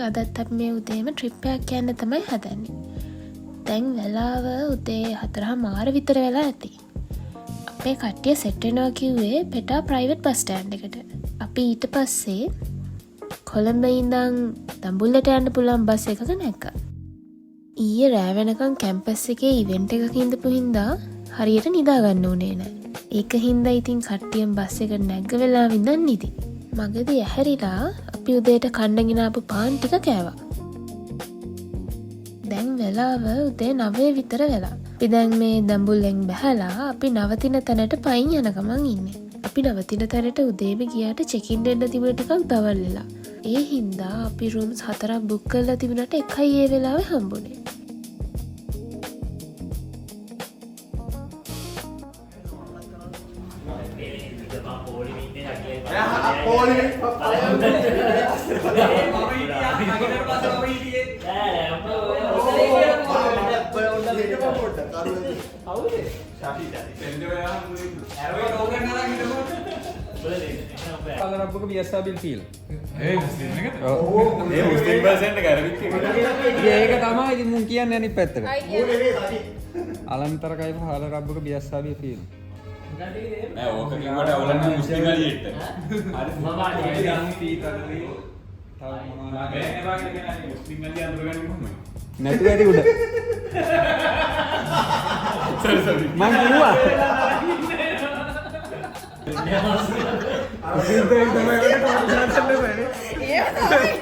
අදත් අපි මේ උදේම ට්‍රිප් එකක් යන්න තමයි හදන්නේ. දැන් වෙලාව උදේ 4:00 විතර වෙලා ඇති. අපේ කට්ටිය සෙට් වෙනවා කිව්වේ පෙටා ප්‍රයිවට් බස් ස්ටෑන්ඩ් එකට. අපි ඊට පස්සේ කොළඹ ඉඳන් දඹුල්ලට යන්න පුළුවන් බස් එකක නැග්ගා. ඊයේ රෑ වෙනකන් කැම්පස් එකේ ඉවෙන්ට් එකක ඉඳපු හින්දා හරියට නිදා ගන්න උනේ නැහැ. ඒක හින්දා ඉතින් කට්ටියම බස් එකට නැග්ග වෙලාව ඉඳන් නිදි. මගදී ඇහැරිලා අපි උදේට කන්නගෙන ආපු පාන් ටික කෑවා. දැන් වෙලාව උදේ 9 විතර වෙලා. අපි දැන් මේ දඹුල්ලෙන් බැහැලා අපි නවතින තැනට පයින් යන ගමන් ඉන්නේ. අපි නවතින තැනට උදේම ගියාට චෙක් ඉන් දෙන්න තිබුණ ටිකක් දවල් වෙලා. ඒ හින්දා අපි රූම්ස් 4ක් බුක් කරලා තිබුණාට එකයි ඒ වෙලාවේ හම්බුනේ. රබ්බක BSRB feel. ඒක තමයි ඉතින් මුන් කියන්නේ අනිත් පැත්තට. අලන්තර කයිප හාල රබ්බක BSRB feel. නෑ ඕක කිව්වට අවලන්න මුස්ලිම් අලියෙට. හරි මම යන්නේ පීතරලි. තව මොනවා මේ වගේ කෙනා මුස්ලිම් අලිය අඳුරගන්නේ කොහොමද? නැතු ඇති උඩ. සරි මං කිව්වා. මුස්ලිම් දෙයක් තමයි වලට කොහොමද කරන්න බෑ. ඒ තමයි.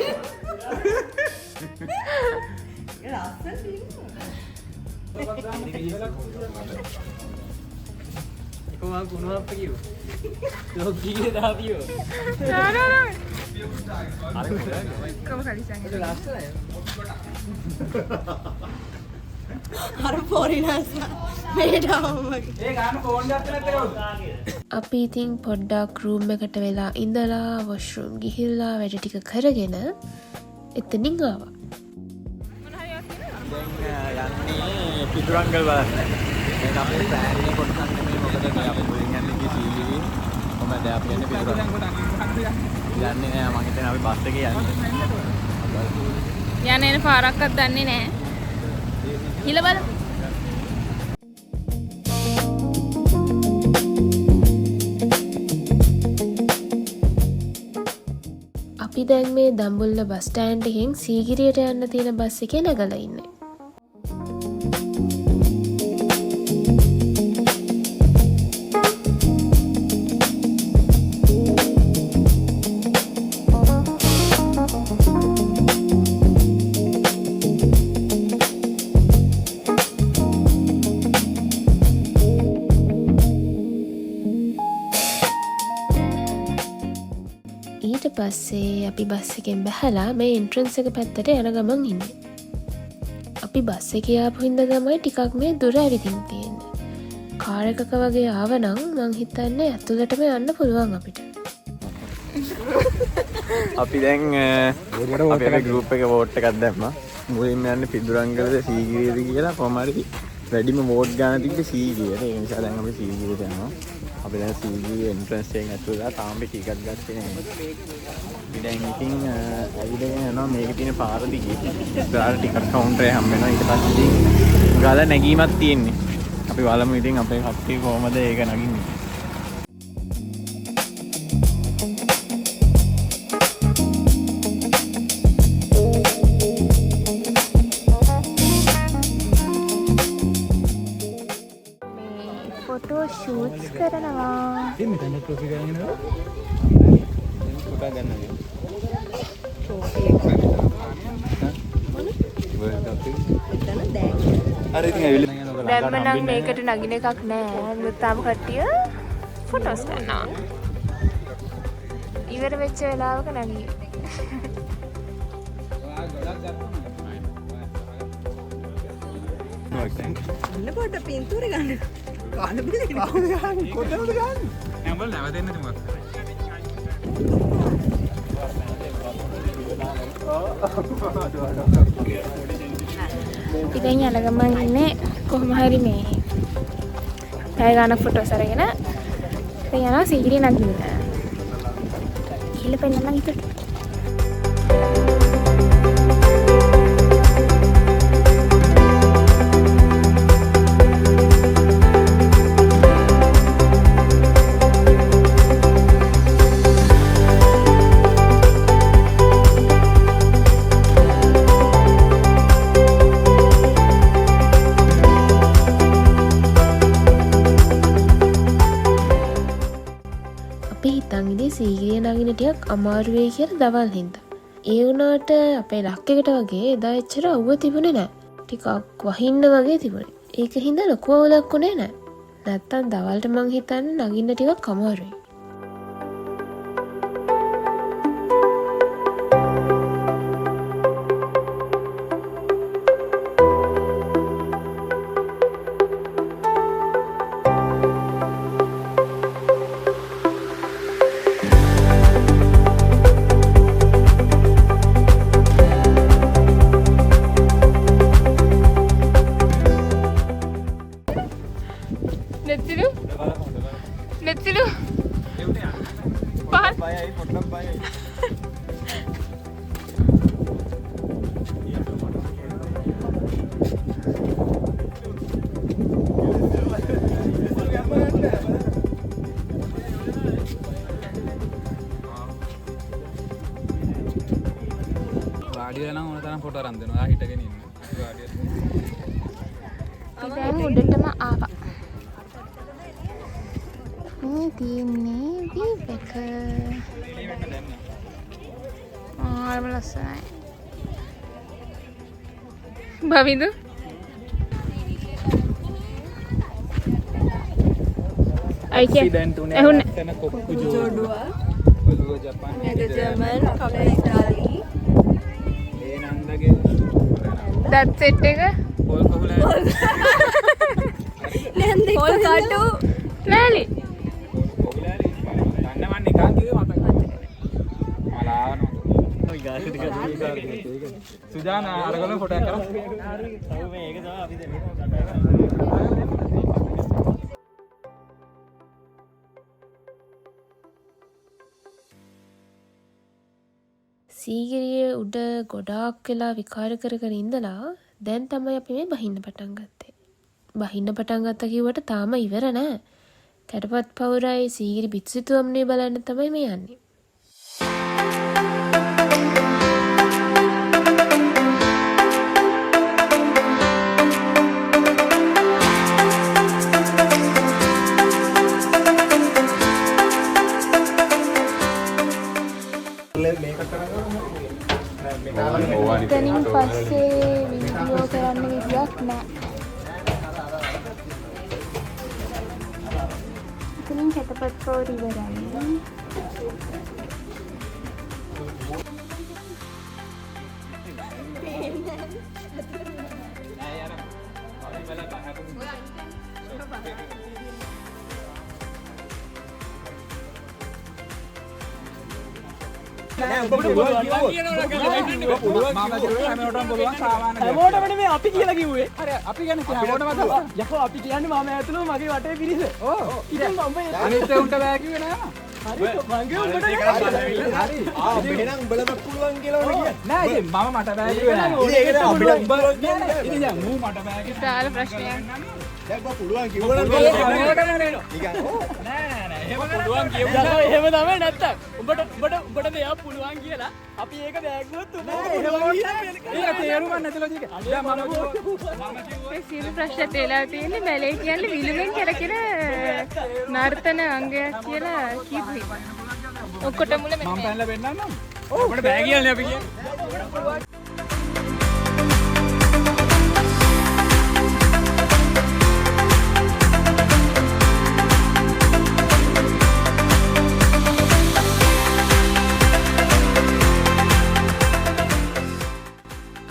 ඒ ලස්සන Kau kuno apa you? Logi dah view. Kamu kali sangat. Itu last lah ya. Harus foreigners. Beda mage. Kamu phone dah pernah terus. අපි ඉතින් පොඩ්ඩක් රූම් එකට වෙලා ඉඳලා වොෂ්රූම් ගිහිල්ලා වැඩ ටික කරගෙන එතනින් ආවා. දැන් යන්නේ පිටුරංගල් බලන්න. දැන් අපේ ප්ලෑන් එක කොටසක් නෙමෙයි මොකද මේ අපි මුලින් යන්නේ කී සීලී. කොහමද අපි යන්නේ පිටුරංගල්. යන්නේ නෑ මම හිතන්නේ අපි බස් එකේ යන්නේ. යන්නේ එන පාරක්වත් දන්නේ නැහැ. හිල බලමු. අපි දැන් මේ දඹුල්ල බස් ස්ටෑන්ඩ් එකෙන් සීගිරියට යන්න තියෙන බස් එකේ නැගලා ඉන්නේ. ඊට පස්සේ අපි බස් එකෙන් බැහැලා මේ එන්ට්‍රන්ස් එක පැත්තට යන ගමන් ඉන්නේ. අපි බස් එකේ ආපු හින්දා තමයි ටිකක් මේ දුර ඇවිදින් තියෙන්නේ. කාර් එකක වගේ ආවනම් මං හිතන්නේ ඇතුළටම යන්න පුළුවන් අපිට. අපි දැන් අපේ ගෲප් එකේ වෝට් එකක් දැම්මා. මුලින්ම යන්නේ පිටුරංගලද සීගිරියද කියලා කොහම හරි වැඩිම වෝට් ගන්න තිබ්බේ සීගිරියට. ඒ නිසා දැන් අපි සීගිරියට යනවා. අපි දැන් සීගිරිය එන්ට්‍රන්ස් එකෙන් ඇතුළට තාම ටිකට් ගත්තේ නැහැ. අපි දැන් ඉතින් ඇවිදගෙන යනවා මේකේ තියෙන පාර දිගේ. ඉස්සරහට ටිකට් කවුන්ටරේ හම්බ වෙනවා. ඊට පස්සේ ගාලා නැගීමක් තියෙන්නේ. අපි බලමු ඉතින් අපේ කට්ටිය කොහමද ඒක නගින්නේ. ෆොටෝ ෂූට්ස් කරනවා. ඉතින් මෙතන ට්‍රොෆි ගන්න නේද? ෆොටෝ ගන්න නේද? හරි ඉතින් ඇවිල්ලා දැම්ම නම් මේකට නගින එකක් නෑ. මුත් තාම කට්ටිය ෆොටෝස් ගන්නවා. ඉවර වෙච්ච වෙලාවක නගියේ. අන්න පොඩ පින්තූරේ ගන්න. කාල බිලේ. කොතනද ගන්න? නෑ උඹලා නැවතෙන්න තුමක්. ඉතින් යන ගමන් ඉන්නේ කොහොම හරි මේ පැය ගානක් ෆොටෝස් අරගෙන ඉතින් යනවා සීගිරිය නගින්න. ඉහළ පෙන්නන්න හිතුවට. මං ඉදී සීගිරිය නගින ටිකක් අමාරු වෙයි කියලා දවල් හින්දා. ඒ වුණාට අපේ ලක් එකට වගේ එදා එච්චර අවුව තිබුණේ නැහැ. ටිකක් වහින්න වගේ තිබුණේ. ඒක හින්දා ලොකු අවුලක් උනේ නැහැ. නැත්තම් දවල්ට මං හිතන්නේ නගින්න ටිකක් අමාරුයි. නැතිලු පහන් බයයි පොඩ්ඩක් බයයි. වාඩි වෙලා නම් ඕන තරම් ෆොටෝ අරන් දෙනවා. හිටගෙන ඉන්න. වාඩි වෙලා. දැන් උඩටම ආවා. මේ තියන්නේ වීව් එක. ආරම ලස්සනයි. බවිඳු ඇක්සිඩන්ට් උනේ නැත්නම් කොක්කු ජෝඩුව. ඔළුව ජපාන් මේක ජර්මන් කපල ඉතාලි ඒ නන්දගේ දත් සෙට් එක පොල් කොහුලා නැන්ද පොල් කටු නෑලි කොහුලාලි ගන්න මන් නිකන් කිව්වේ මතක මලාවන ඔය ගාසි ටික සුජාන අරගල ෆොටෝ එකක් කරමු මේක තමයි අපි දෙන්නේ සීගිරිය උඩ ගොඩාක් වෙලා විකාර කර කර ඉඳලා දැන් තමයි අපි මේ බහින්න පටන් ගත්තේ. බහින්න පටන් ගත්තා කිව්වට තාම ඉවර නෑ. කැටපත් පවුරයි සීගිරි පිටසිතුවම්නේ බලන්න තමයි මේ යන්නේ. එතනින් පස්සේ වීඩියෝ කරන්න විදියක් නෑ. එතනින් කැටපත් පවුර ඉවරයි. හැමෝටම නෙමෙයි අපි කියලා කිව්වේ. හරි අපි කියන්නේ හැමෝටම තමයි. යකෝ අපි කියන්නේ මම ඇතුළු මගේ වටේ පිරිස. ඔව්. ඉතින් මම අනිත් උන්ට බෑ කිව්වේ නෑ. හරි මගේ උඹට හරි. එහෙනම් උඹලම පුළුවන් කියලා ඕන කියන්නේ. නෑ ඉතින් මම මට බෑ කිව්වේ නෑ. ඉතින් ඒකට අපිට උඹ කියන්නේ ඉතින් දැන් මූ මට බෑ කිව්වේ. විශාල ප්‍රශ්නයක්. දැන් බා පුළුවන් කිව්වනම් නිකන් නෑ නෑ එහෙම පුළුවන් කියුවා. යකෝ එහෙම තමයි නැත්තම්. උඹට දෙයක් පුළුවන් කියලා අපි ඒක බෑගුවොත් උඹ ඒක තේරුම් ගන්න නැතිලෝ ටික. දැන් මම මේ සියලු ප්‍රශ්න තේලා තියෙන්නේ බැලේ කියන්නේ විලුමෙන් කරකින නර්තන අංගයක් කියලා කිව්වේ. ඔක්කොට මුල මම පැනලා වෙන්නම්. ඔව් අපිට බෑ කියන්නේ අපි කියන්නේ.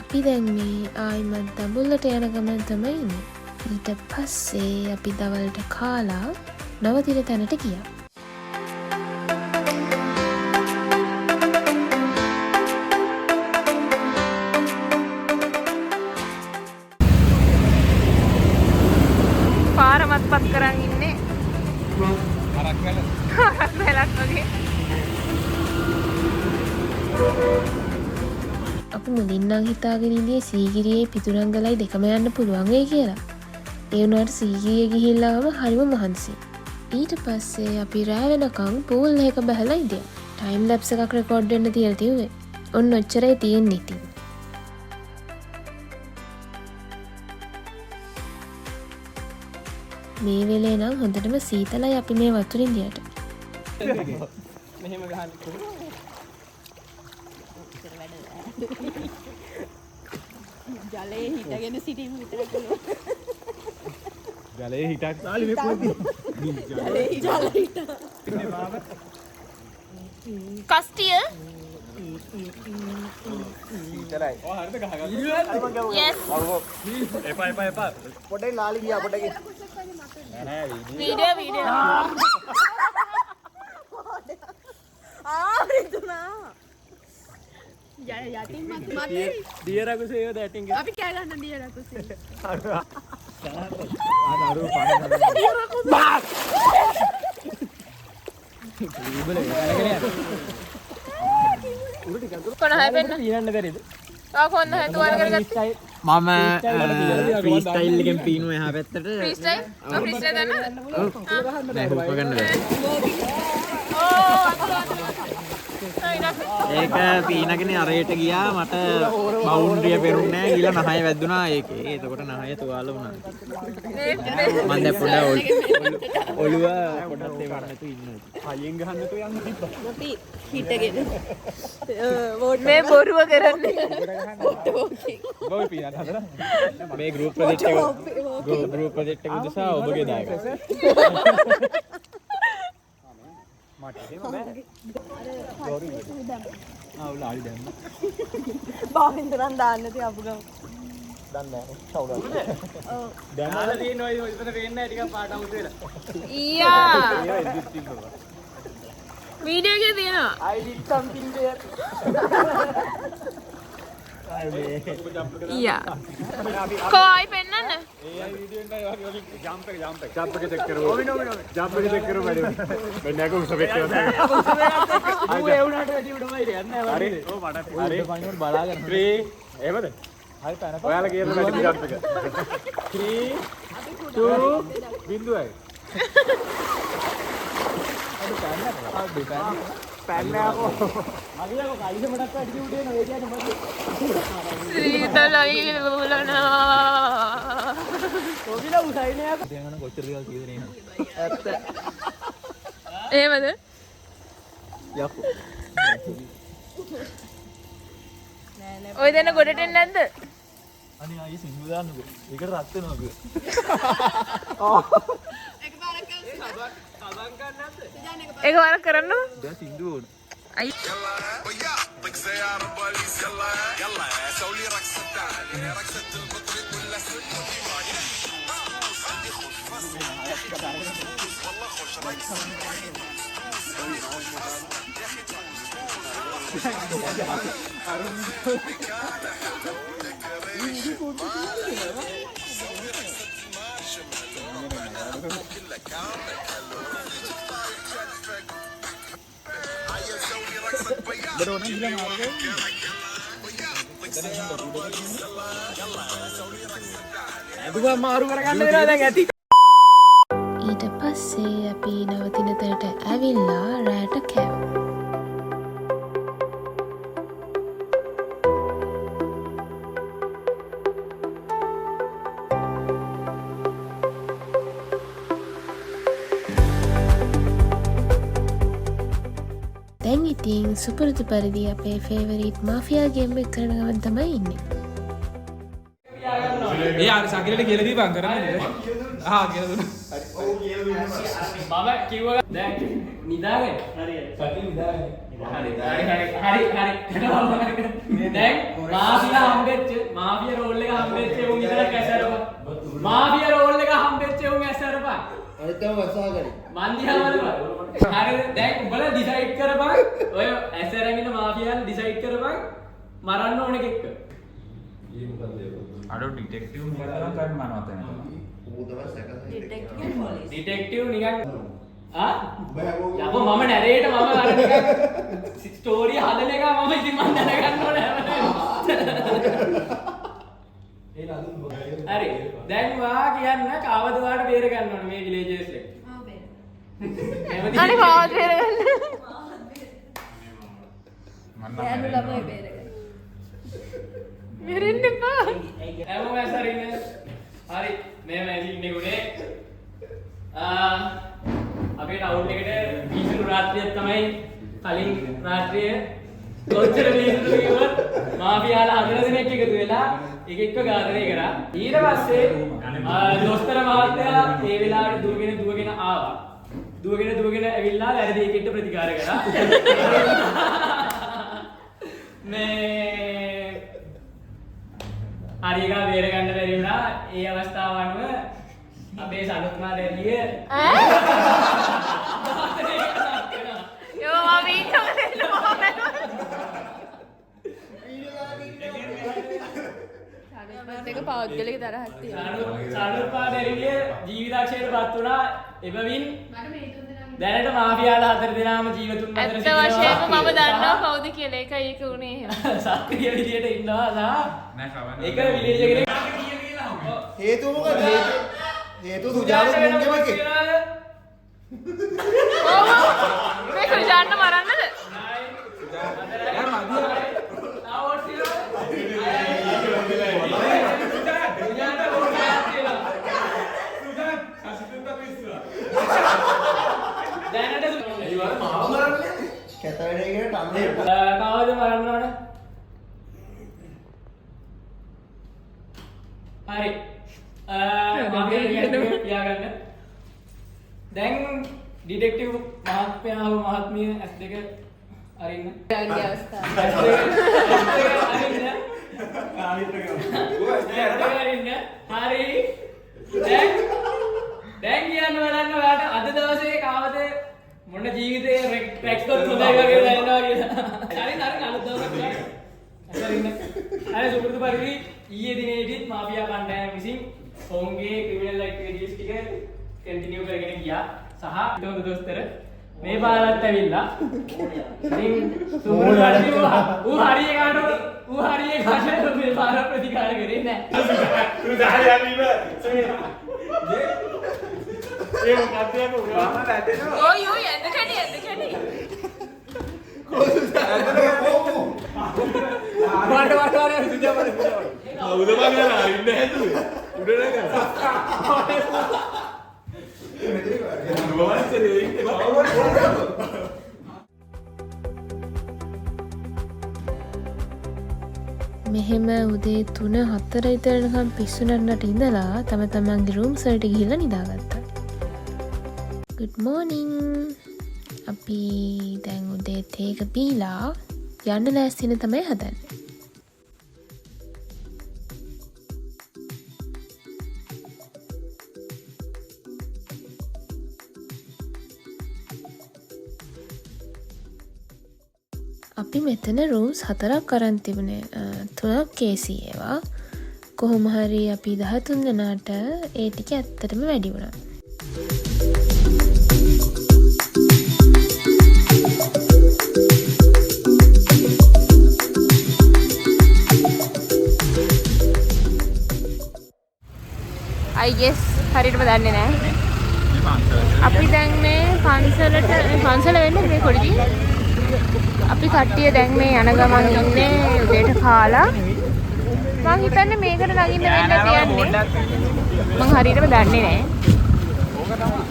අපි දැන් මේ ආයිමත් දඹුල්ලට යන ගමන් තමයි ඉන්නේ. ඊට පස්සේ අපි දවල්ට කාලා නවතින තැනට ගියා. පාරමත් පත් කරන් ඉන්නේ. හරක් වැල. වැලක් වගේ. අපි මුලින්නම් හිතාගෙන ඉන්නේ සීගිරියේ පිතුරංගලයි දෙකම යන්න පුළුවන් වෙයි කියලා. ඒ වුණාට සීගිරිය ගිහිල්ලාම හරිම මහන්සි. ඊට පස්සේ අපි රෑ වෙනකන් පූල් එකක බහලා ඉඳියා. ටයිම් ලැප්ස් එකක් රෙකෝඩ් වෙන්න තියලා තියුවේ. ඔන්න ඔච්චරයි තියෙන්නේ ඉතින්. මේ වෙලේ නම් හොඳටම සීතලයි අපි මේ වතුරින් දියට. මෙහෙම ගහන්න. ජලයේ හිටගෙන සිටීම විතරක් පුළුවන්. ජලයේ හිටක් තාලි මේ පොඩි. ජලයේ හිට. කස්ටිය විතරයි. ඔය හරියට ගහගන්න. yes එපා. පොඩේ නාලි ගියා පොඩේ. වීඩියෝ රිදුනා. යටින් මතේ. දියරකුසේ දැටින් අපි කෑ ගන්න දියරකුසේ. අනරු පාන. කොන හැපෙන්න පීනන්න බැරිද? ආ කොන්න හැතුවර කරගත්ත මම ෆ්‍රී ස්ටයිල් එකෙන් පීනුව එහා පැත්තට ෆ්‍රී ස්ටයිල් ෆ්‍රී ස්ටයිල් දන්න නෑ හුප ගන්න බැහැ. ඒක පීනගෙන අරයට ගියා මට බවුන්ඩරිය පෙරුන්නේ නැහැ ගිහලා නහය වැදුනා ඒකේ. එතකොට නහය තුවාල වුණා. මම දැන් පොඩ්ඩක් ඔළුව පොඩ්ඩක් දෙවන්න නැතුව ඉන්නවා. කලින් ගහන්න නැතුව යන්න තිබ්බා. අපි හිටගෙන. මේ බොරුව කරන්නේ බොයි පීනන්න හදලා. මේ ගෲප් ප්‍රොජෙක්ට් එක උදෙසා ඔබගේ දායක. මට එහෙම බෑ. උලාලි දැම්ම. බාහින්දරන් දාන්න තිය අපු ගම. දන්නේ නැහැ. කවුරුද? ඔව්. දැනලා තියෙන ඔය ඉතන පේන්නේ නැහැ ටිකක් පාට අමුතු වෙලා. ඊයා ඒවා එදිත් තිබ්බා. වීඩියෝ එකේ තියෙනවා I did something there. ඊයා කොයි පෙන්නන්න AI වීඩියෝ එකයි වගේ ජම්ප් එක චෙක් කරමු. ජම්ප් එක චෙක් කරමු වැඩි. මෙන්න එක උස වෙච්ච එක. ඌ ඒ උනාට වැඩි උඩමයි යන්නේ නැහැ. හරි. ඔව් මට හරි. පණිවට බලාගෙන. 3 එහෙමද? හරි පැනපන්. ඔයාලා කියන වැඩි ජම්ප් එක. 3 2 බිඳුවයි. පැන්නකෝ. මගියකෝ කයිද මඩක් වැඩි උඩේ නෝ ඒ කියන්නේ මගේ. සීතලයි ලුලනා කොවිලා උසයි නෑ. දැන් කොච්චර දේවල් කීයද නේ. ඇත්ත. එහෙමද යකෝ. ඔය දෙන ගොඩට එන්නේ නැද්ද අනේ ආයේ සිංහල දාන්නකෝ. ඒකට රත් වෙනවා කිය. ඒක වරක් කරන්න දැන් සින්දු ඕන. අයි අදුවා මාරු කරගන්න වෙනවා දැන් ඇති. ඊට පස්සේ අපි නවතින තැනට ඇවිල්ලා රෑට කෑව. දැන් ඉතින් සුපුරුදු පරිදි අපේ ෆේවරිට් මාෆියා ගේම් එක කරන ගමන් තමයි ඉන්නේ. ඒ ආර සාකිලට කියලා දීපන් කරන්නේ. ආ කියලා දුන්නා. මම කිව්වා දැන් නිදාගෙන. හරියට. සතිය නිදාගෙන. හරි. දැන් මාෆියා රෝල් එක හම්බෙච්ච උන් ඉතල කැසරපන්. මාෆියා රෝල් එක හම්බෙච්ච උන් ඇසරපන්. අනිතම වසාගනි. මන් දිහා බලපන්. හරිද? දැන් උඹලා ඩිසයිඩ් කරපන්. ඔය ඇසරගෙන මාෆියාන් ඩිසයිඩ් කරපන්. මරන්න ඕන එකෙක්. අඩෝ ඩිටෙක්ටිව් මොකක්ද කරන්න මනවත් නැහැ. ඩිටෙක්ටිව් නිකන් යකෝ මම නැරේට මම අර නිකන් ස්ටෝරි හදන එක මම ඉතින් මම දැනගන්න ඕනේ හරි දැන් වා කියන්න කවද වාට බේර ගන්න ඕනේ මේ විලේජර්ස් එක අනේ කවද බේරගන්න යෑනු ළමයි බේරගන්න. මෙරෙන්න එපා හැමෝම ඇසරින් හරි මේ ඉන්නේ උනේ අපේ ටවුන් එකට වීසුරු රාත්‍රියක් තමයි කලින් රාත්‍රියේ කොච්චර මිනිස්සු කිව්වත් මාෆියාලා 4 දෙනෙක් එකතු වෙලා එක එක ඝාතනය කරා. ඊට පස්සේ දොස්තර මහත්තයා ඒ වෙලාවට දුවගෙන ආවා. දුවගෙන ඇවිල්ලා වැරදි එකෙක්ට ප්‍රතිකාර කරා. මේ හරියක බේර ගන්න බැරි වුණා. ඒ අවස්ථාව අනුව අපේ සනුත්මා දැරිය යෝ වීඩියෝ දෙක පෞද්ගලික තරහක් තියෙනවා. සනුත්මා දැරිය ජීවිතාක්ෂයට පත් වුණා. එබැවින් දැනට මාෆියාලා 4 දෙනාම ජීවතුන් අතර ඇත්ත වශයෙන්ම මම දන්නවා කවුද කියලා. ඒකයි ඒක උනේ එහෙම. සක්‍රිය විදියට ඉන්නවා සහ ඒක විලේජ් එකේ හේතුව මොකද? හේතුව සුජාත මුංගෙම එකේ. මේ සුජාන්න මරන්නද? කැත වැඩේ කියන ටම්ලේ කවද මරන්න ඕන? හරි. පියාගන්න. දැන් ඩිටෙක්ටිව් මහත්මයා හෝ මහත්මිය S2 අරින්න. යාගේ අවස්ථාව. අරින්න. හරි. දැන් කියන්න බලන්න ඔයාලට අද දවසේ කාවද මොන ජීවිතේ රෙක්ස් කරත් හොඳයි වගේ දැනෙනවා කියලා. හරි අලුත් දවසක් ගන්න. අරින්න. හරි සුපුරුදු පරිදි ඊයේ දිනේදීත් මාෆියා කණ්ඩායම විසින් ඔවුන්ගේ ක්‍රිමිනල් ඇක්ටිවිටීස් ටික කන්ටිනියු කරගෙන ගියා. සහ ඊට දොස්තර මේ පාරත් ඇවිල්ලා ඉතින් සුපුරුදු පරිදි ඌ හරිය කාට මේ පාර ප්‍රතිකාර කරේ නැහැ. ඔය යන්න කඩේ. මෙහෙම උදේ 3-4 විතරනකම් පිස්සු නන්නට ඉඳලා තම තමන්ගේ රූම්ස් වලට ගිහිල්ලා නිදාගත්තා. good morning. අපි දැන් උදේ තේක බීලා යන්න ලෑස්තින තමයි හදන්නේ. අපි මෙතන රූම්ස් 4ක් අරන් තිබුණේ. 3ක් කේසි ඒවා. කොහොම හරි අපි 13 දෙනාට ඒ ටික ඇත්තටම වැඩි වුණා. I guess හරියටම දන්නේ නැහැ. අපි දැන් මේ පන්සල වෙන්නේ මේ කොඩිදී. අපි කට්ටිය දැන් මේ යන ගමන් ඉන්නේ උදේට කාලා. මං හිතන්නේ මේකට නගින්න වෙන්න තියන්නේ. මං හරියටම දන්නේ නැහැ.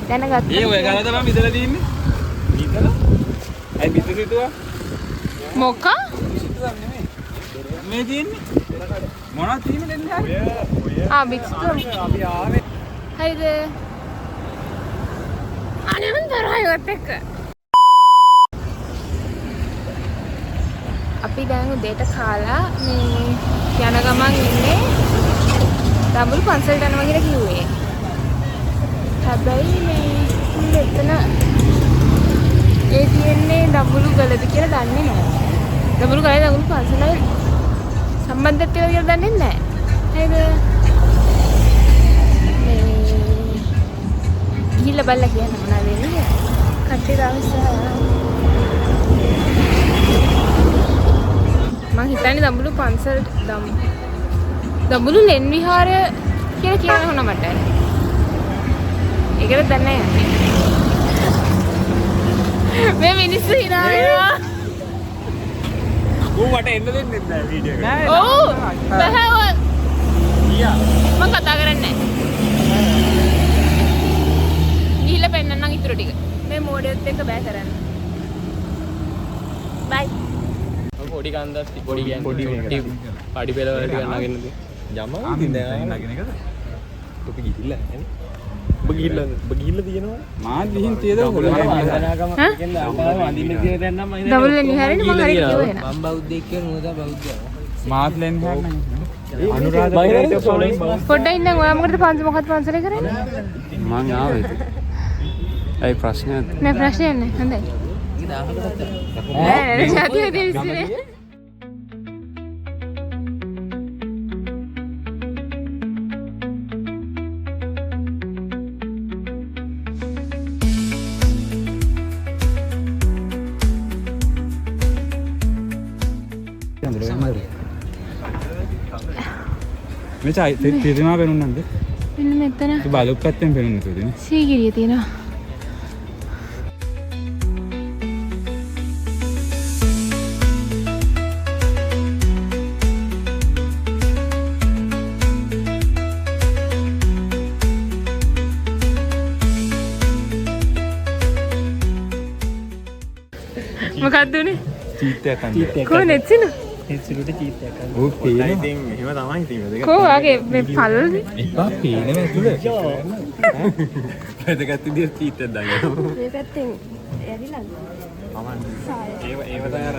දැනගත්තා. ඒ ඔය ගාලා තමයි මිදලා තින්නේ. මිදලා? ඇයි මිදලා හිතුවා? මොකක්? මේ තින්නේ. මොනවද තින්නේ දෙන්නේ? බික්ස්තු. අපි ආවේ. හරිද? අනන්තරයවත් එක්ක. අපි දැන් උදේට කාලා මේ යන ගමන් ඉන්නේ දඹුරු පන්සලට යනවා කියලා කිව්වේ. හැබැයි මේ මෙතන ඒ කියන්නේ දඹුරු ගලද කියලා දන්නේ නැහැ. දඹුරු ගලයි දඹුරු පන්සලයි සම්බන්ධත්වය කියලා දන්නේ නැහැ. නේද? මේ ගිහිල්ලා බලලා කියන්න මොනවද වෙන්නේ? කට්ටිය දවස් මං හිතන්නේ දඹුරු පන්සල් දඹුරු ලෙන් විහාරය කියලා කියන්න ඕන මට. ඒකට දන්නේ නැහැ. මේ මිනිස්සු hina වෙනවා. ඌට එන්න දෙන්නේ නැහැ වීඩියෝ එකට. ඔව්. බහව. ගියා. මං කතා කරන්නේ නැහැ. ගිහිල්ලා පෙන්නන්නම් ඉතුරු ටික. මේ මෝඩයත් එක්ක බෑ කරන්න. පොඩි කන්දක් පොඩි කියන්නේ පඩි පෙළ වලට ගන්නගෙන යමා නගින එකද? ඔබ ගිහිල්ලා නැහැ. ඔබ ගිහිල්ලා තියෙනවා. මාත් ගිහින් තියෙද ඔයගොල්ලෝ වන්දනාගම එකෙන් අඳින්න තියෙන දැන් නම් මම දවල් නිහාරෙන් මම හරි කිව්වේ නෑ. මම බෞද්ධයෙක් කියන මොකද බෞද්ධයා. මාත් ලෙන් හැන්න. අනුරාධපුරයට පොඩ්ඩක් ඉන්න ඔයා මොකටද මොකක්ද පන්සලේ කරන්නේ? මං ආවේ. ඒ ප්‍රශ්නයක් නෑ ප්‍රශ්නයක් නෑ. හොඳයි. නෑ ජාතිය දෙවිස්නේ. මෙචා තේරෙනවා වෙනුන්නන්ද? මෙන්න මෙතන. ඒ බලුක් පැත්තෙන් වෙනුන්න තුනේ. සීගිරිය තියෙනවා. මොකක්ද උනේ? චීත්තයක් අන්ද. කොහොමද එච්චිනු? ඕ පේනවා. ඉතින් එහෙම තමයි ඉතින් වැදගත්. කෝ වගේ මේ පල්ලනේ. එපා පේන්නේ නැතුල. වැදගත් විදියට චීත්තයක් දාගෙන. මේ පැත්තෙන් ඇරිලාද? ඒව තමයි අර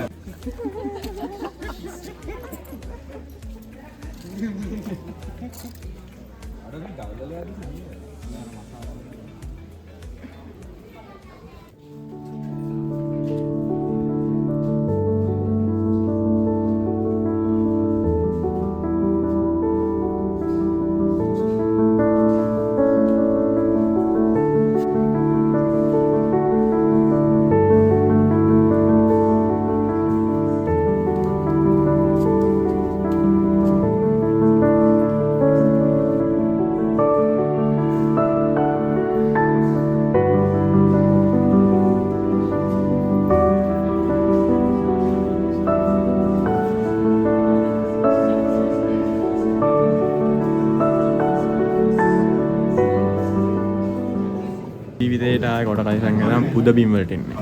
ජීවිතේට ආය කොට කයිසන් ගනම් පුද බිම් වලට එන්නේ.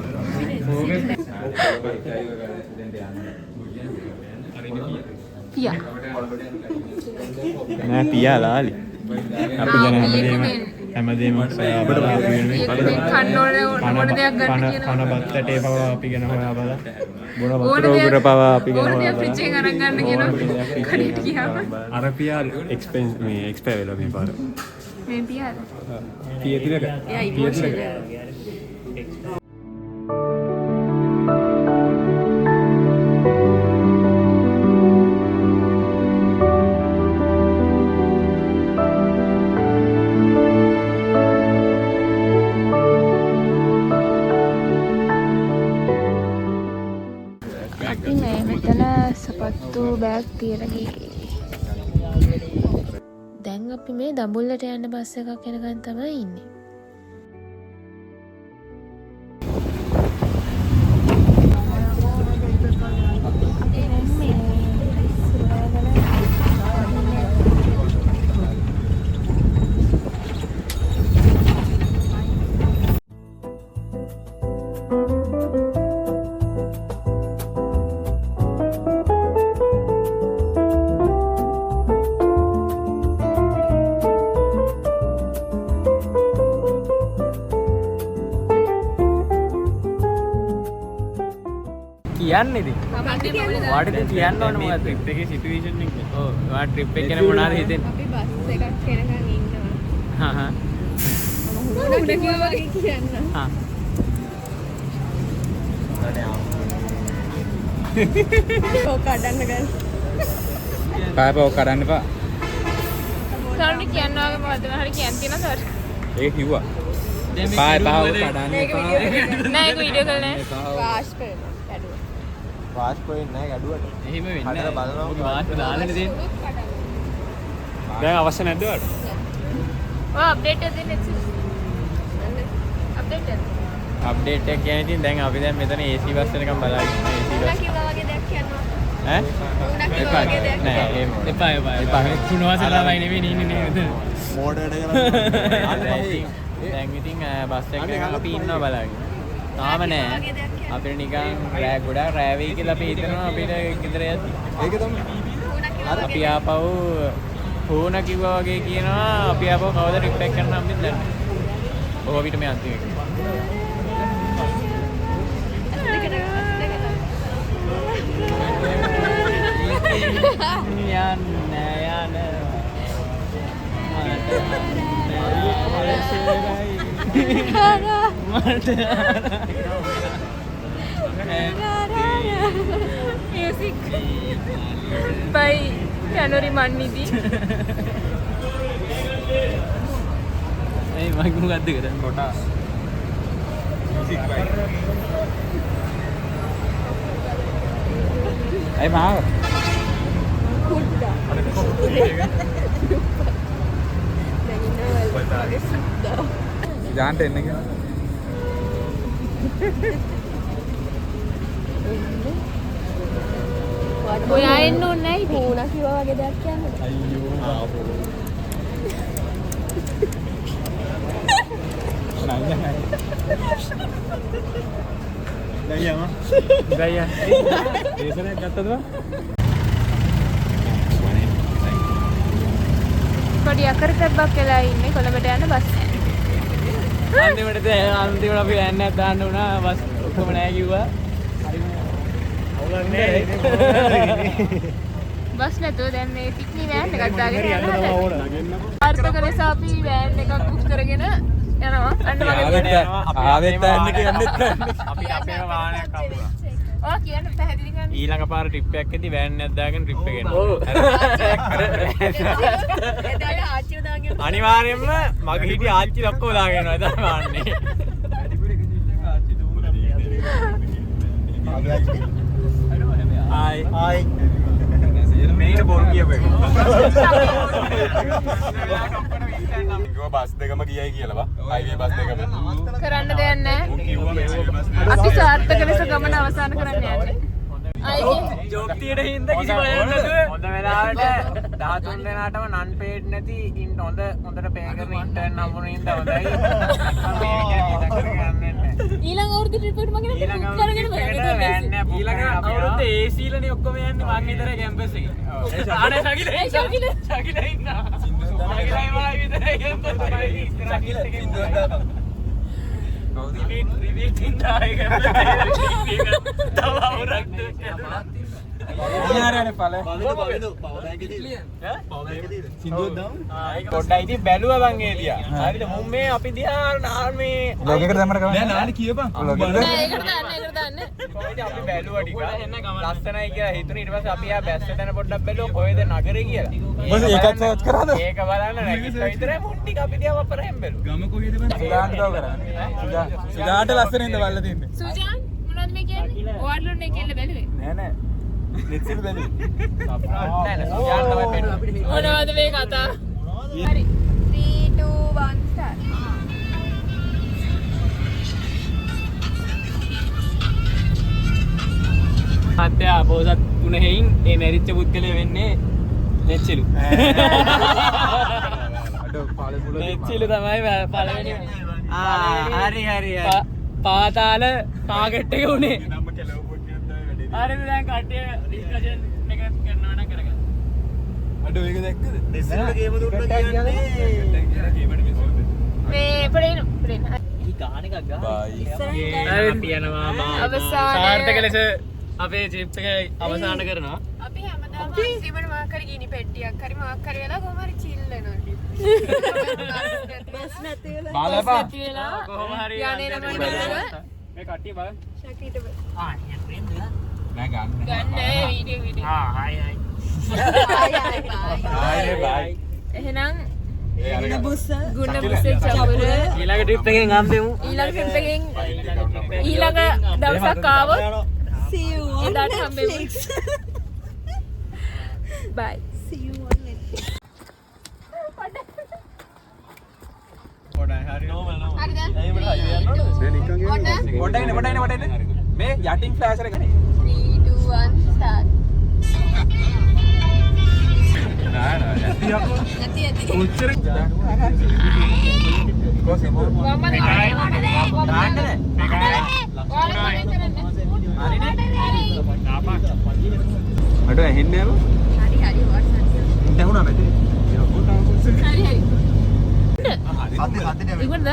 පියා. නෑ පියා ලාලි. අපි ගැන හැමදේම සොයා බලා අපි වෙන කන්න ඕන දෙයක් ගන්න කියනවා. කන බත්තට ඒ පවා අපි ගැන හොයා බලා බොන වතුර උගුර පවා අපි ගැන ඕන හොයා දෙයක් ෆ්‍රිජ් එකෙන් අරන් ගන්න කියනවා. කඩේට ගියාම. අර පියා එක්ස්පෙන්ස් මේ එක්ස්පයර් වෙලා මේ පාර. මේ පියාද? පිය දිනක. එයා ඉමෝෂනල්. අපි මෙතන සපත්තු බෑග් තියලා ගියේ. දැන් අපි මේ දඹුල්ලට යන්න බස් එකක් යනකන් තමයි ඉන්නේ. කියන්නේ ඉතින් වාට කියන්න ඕන මොකද ට්‍රිප් එකේ සිටුේෂන් එක. ඔව් වාට ට්‍රිප් එක ගැන මොනවද හිතෙන්නේ? අපි බස් එකක් එනකන් ඉන්නවා. හා හා උඩ කිව්වා වගේ කියන්න. හා ඔක කඩන්න ගන්න. පාපව කරන්න එපා. සාරණි කියන්න වගේ මොකද හරි කියන්න තියෙනවද සර්? ඒක කිව්වා. පාපව කඩන්න නෑ ඒක වීඩියෝ කරලා නෑ. වාෂ් කරනවා. ඇඩුව. වාස් පොයින්ට් නැහැ ගැඩුවට. එහෙම වෙන්නේ හදලා බලනවා. ඔබ වාස් දාලානේ දෙන්නේ. දැන් අවශ්‍ය නැද්ද ඔයාලට? ඔය අප්ඩේට් එක දෙන්න ඉතින්. අප්ඩේට් එක. අප්ඩේට් එක කියන්නේ ඉතින් දැන් අපි දැන් මෙතන AC බස් එකකම් බලාගෙන AC උනා බස් කිව්වා වගේ දෙයක් කියනවා. ඈ උනා කිව්වා වගේ දෙයක් නෑ කියනවා. එපා තුනවාසලාමයි නෙවෙයි ඉන්නේ නේද? මෝඩ වැඩ කරන්නේ. දැන් ඉතින් බස් එකක අපි ඉන්නවා බලාගෙන. තාම නෑ. අපිට නිකන් රෑ ගොඩක් රෑ වෙයි කියලා අපි හිතනවා අපිට ගෙදර යද්දි. ඒක තමයි. අපි ආපහු ෆෝන කිව්වා වගේ කියනවා අපි ආපහු කවද ට්‍රිප් එක කරන්න හම්බෙන්නේ නැහැ. ඔය අපිට මේ අන්තිම එක. Music by Yanori Manidi. ඒ මයික් මොකද්ද කරන්නේ? කොටස්. music by. ඒ මාව. ජාන්ට එන්න කියලා. ඔයා එන්න ඕනේ නැහැ ඉතින්. මූණ කිව්වා වගේ දෙයක් කියන්නේ. අයියෝ ආපෝ. නෑ නෑ. ගයියම. ගයියා. දේශනයක් ගත්තද? පොඩි අකරකබ්බක් වෙලා ඉන්නේ කොළඹට යන බස් එක. අන්තිමට අපි යන්නත් දාන්න උනා බස් ඔක්කොම නෑ කිව්වා. බස් නැතුව දැන් මේ පික්නි වෑන් එකක් දාගෙන යනවා. ආර්ථික ලෙස අපි වෑන් එකක් බුක් කරගෙන යනවා. අන්න වගේ ආවෙත් යන්න කියන්නෙත් අපි අපේ වාහනයක් අපුවා. ඔව් කියන්න පැහැදිලි කරන්න. ඊළඟ පාර ට්‍රිප් එකක් ඇද්දි වෑන් එකක් දාගෙන ට්‍රිප් එක එනවා. එදාට ආච්චිව දාගෙන අනිවාර්යෙන්ම මගේ හිටිය ආච්චි ඔක්කොම දාගෙන යනවා එදා වාන්නේ. ආයි මේක බොරු කියපේ. බස් දෙකම ගියයි කියලා බා. හයිවේ බස් දෙකම. කරන්න දෙයක් නැහැ. අපි සාර්ථක ලෙස ගමන අවසන් කරන්න යන්නේ. ජෝක්තියට හින්ද කිසි බලයක් නැතුව හොඳ වෙලාවට 13 දෙනාටම නන් පේඩ් නැති හොඳට පේ කරන ඉන්ටර්න් හම්බුන හින්දා හොඳයි. ඊළඟ අවුරුදු ට්‍රිප් එකට මම ඊළඟ අවුරුද්ද AC ලනේ ඔක්කොම යන්නේ මං විතරයි කැම්පස් එකේ. ආනේ ශකිල ඉන්නවා. ශකිලයි මායි විතරයි කැම්පස් එකේ. ශකිල කවුද රිවීට් ඉන්නවා ඒක. තව අවුරක් යාරනේ ඵල. පොඩ්ඩයි ඉතින් බැලුවා මං ඒ දිහා. හරිද මුන් මේ අපි දිහා මේ බ්ලොග් එකට දැම්මට කවන්නේ නෑ නාලි කියපන්. නෑ ඒකට දාන්න. කොහෙද අපි බැලුවා ටික ලස්සනයි කියලා හිතුනේ ඊට පස්සේ අපි ආ බැස්ස තැන පොඩ්ඩක් බැලුවා කොහෙද නගරේ කියලා. මොකද ඒකත් සර්ච් කරාද? ඒක බලන්න නැගිට්ටා විතරයි මුන් ටික අපි දිහා වපරෙන් බැලුවා. ගම කොහෙද බං? සුදාන්ට දව කරන්නේ. සුදාට ලස්සනින්ද බලලා තින්නේ. සුජාන් මොනවද මේ කියන්නේ? ඔයාලට නේ කියලා බැලුවේ. නෑ නෑ. නෙට්සිල් බැලුවේ. නෑ නෑ සුජාන් තමයි බැලුවා. මොනවද මේ කතා? හරි. 3 2 1 start. හත්යා පොසත් ගුණ හේයින් ඒ මැරිච්ච පුද්ගලයා වෙන්නේ නෙච්චිලු. නෙච්චිලු තමයි පළවෙනි. හරි හරි. පාතාල ටාගට් එක උනේ. හරිද දැන් කට්ටිය ඩිස්කෂන් එක කරනවා නම් කරගන්න. අඩෝ ඒක දැක්කද? නෙට්සිල් ගේම දුන්නා කියන්නේ. මේ පොඩේන. ගාන එකක් ගන්න. බයි. අපි යනවා අවසාන. සාර්ථක ලෙස අපේ ට්‍රිප් එක අවසන් කරනවා. අපි හැමදාම ඉතිමන මාක් කර ගිනි පෙට්ටියක් හරි මාක් කර වෙලා කොහොම හරි චිල් වෙනවා. බස් නැති වෙලා බලපන්. කොහොම හරි යන්නේ නම් මේ කට්ටිය බලන්න. ශකීට නෑ ගන්න. ගන්න වීඩියෝ. Hi hi. ආයේ බයි. එහෙනම් ඒ බුස්ස ගුණ බුසේ චපුර ඊළඟ ට්‍රිප් එකෙන් හම්බෙමු. ඊළඟ ට්‍රිප් එකෙන් ඊළඟ දවසක් ආවොත් see you on එදාට හම්බෙමු. Netflix. bye. see you on Netflix. පොඩ්ඩයිනේ මේ යටින් ෆ්ලෑෂර් එක 3 2 1 start. නෑ නෑ නැති ඇති. උච්චර අට ඇහෙන්නේ නෑම හරි හරි දැනුණා මැද ඉවරද?